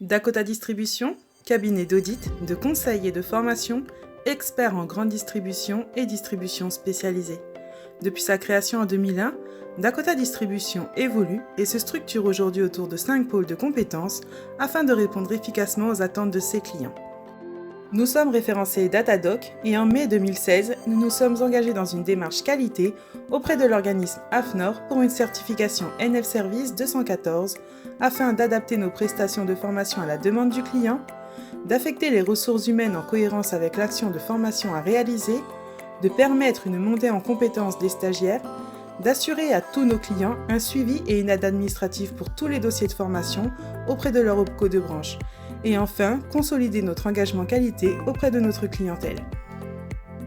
Dakota Distribution, cabinet d'audit, de conseil et de formation, expert en grande distribution et distribution spécialisée. Depuis sa création en 2001, Dakota Distribution évolue et se structure aujourd'hui autour de 5 pôles de compétences afin de répondre efficacement aux attentes de ses clients. Nous sommes référencés Datadoc et en mai 2016, nous nous sommes engagés dans une démarche qualité auprès de l'organisme AFNOR pour une certification NF Service 214 afin d'adapter nos prestations de formation à la demande du client, d'affecter les ressources humaines en cohérence avec l'action de formation à réaliser, de permettre une montée en compétences des stagiaires, d'assurer à tous nos clients un suivi et une aide administrative pour tous les dossiers de formation auprès de leur OPCO de branche, et enfin, consolider notre engagement qualité auprès de notre clientèle.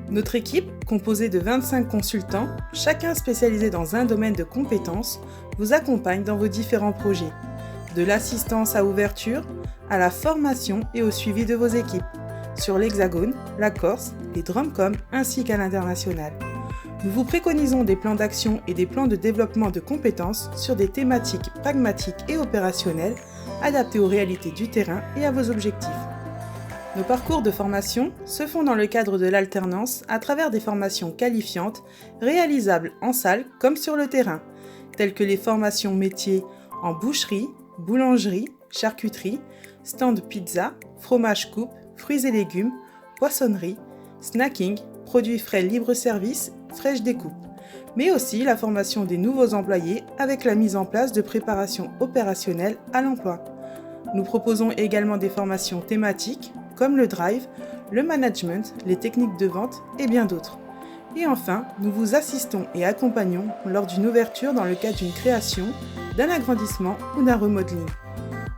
Notre équipe, composée de 25 consultants, chacun spécialisé dans un domaine de compétences, vous accompagne dans vos différents projets, de l'assistance à ouverture, à la formation et au suivi de vos équipes, sur l'Hexagone, la Corse, les Drumcom ainsi qu'à l'international. Nous vous préconisons des plans d'action et des plans de développement de compétences sur des thématiques pragmatiques et opérationnelles adaptés aux réalités du terrain et à vos objectifs. Nos parcours de formation se font dans le cadre de l'alternance à travers des formations qualifiantes réalisables en salle comme sur le terrain, telles que les formations métiers en boucherie, boulangerie, charcuterie, stand pizza, fromage coupe, fruits et légumes, poissonnerie, snacking, produits frais libre-service, fraîche découpe, mais aussi la formation des nouveaux employés avec la mise en place de préparations opérationnelles à l'emploi. Nous proposons également des formations thématiques comme le drive, le management, les techniques de vente et bien d'autres. Et enfin, nous vous assistons et accompagnons lors d'une ouverture dans le cadre d'une création, d'un agrandissement ou d'un remodeling.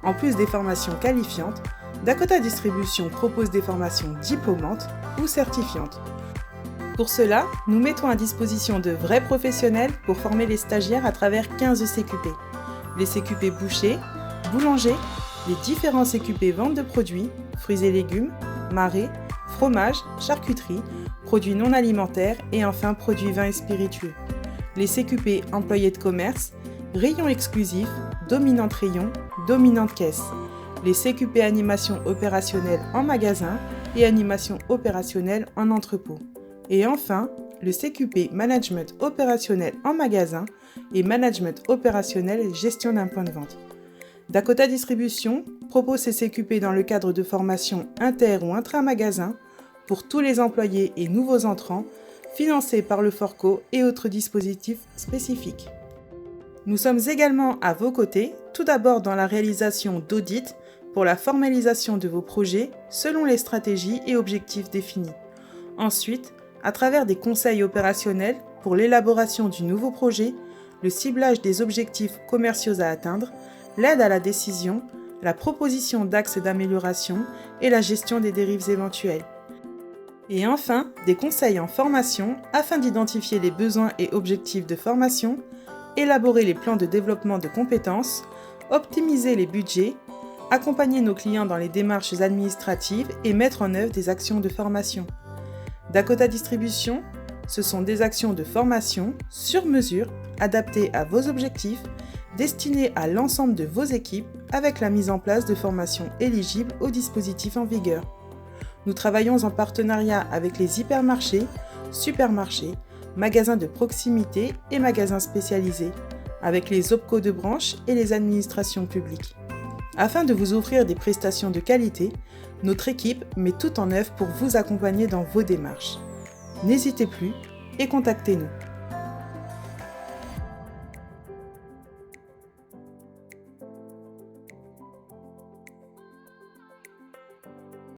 En plus des formations qualifiantes, Dakota Distribution propose des formations diplômantes ou certifiantes. Pour cela, nous mettons à disposition de vrais professionnels pour former les stagiaires à travers 15 CQP. Les CQP bouchers, boulangers, les différents CQP vente de produits, fruits et légumes, marais, fromage, charcuterie, produits non alimentaires et enfin produits vins et spiritueux. Les CQP employés de commerce, rayon exclusif, dominante rayon, dominante caisse. Les CQP animation opérationnelle en magasin et animation opérationnelle en entrepôt. Et enfin, le CQP Management opérationnel en magasin et Management opérationnel gestion d'un point de vente. Dakota Distribution propose ces CQP dans le cadre de formations inter- ou intra-magasin pour tous les employés et nouveaux entrants, financés par le Forco et autres dispositifs spécifiques. Nous sommes également à vos côtés, tout d'abord dans la réalisation d'audits pour la formalisation de vos projets selon les stratégies et objectifs définis. Ensuite, à travers des conseils opérationnels pour l'élaboration du nouveau projet, le ciblage des objectifs commerciaux à atteindre, l'aide à la décision, la proposition d'axes d'amélioration et la gestion des dérives éventuelles. Et enfin, des conseils en formation afin d'identifier les besoins et objectifs de formation, élaborer les plans de développement de compétences, optimiser les budgets, accompagner nos clients dans les démarches administratives et mettre en œuvre des actions de formation. Dakota Distribution, ce sont des actions de formation sur mesure, adaptées à vos objectifs, destinées à l'ensemble de vos équipes avec la mise en place de formations éligibles aux dispositifs en vigueur. Nous travaillons en partenariat avec les hypermarchés, supermarchés, magasins de proximité et magasins spécialisés, avec les OPCO de branche et les administrations publiques. Afin de vous offrir des prestations de qualité, notre équipe met tout en œuvre pour vous accompagner dans vos démarches. N'hésitez plus et contactez-nous.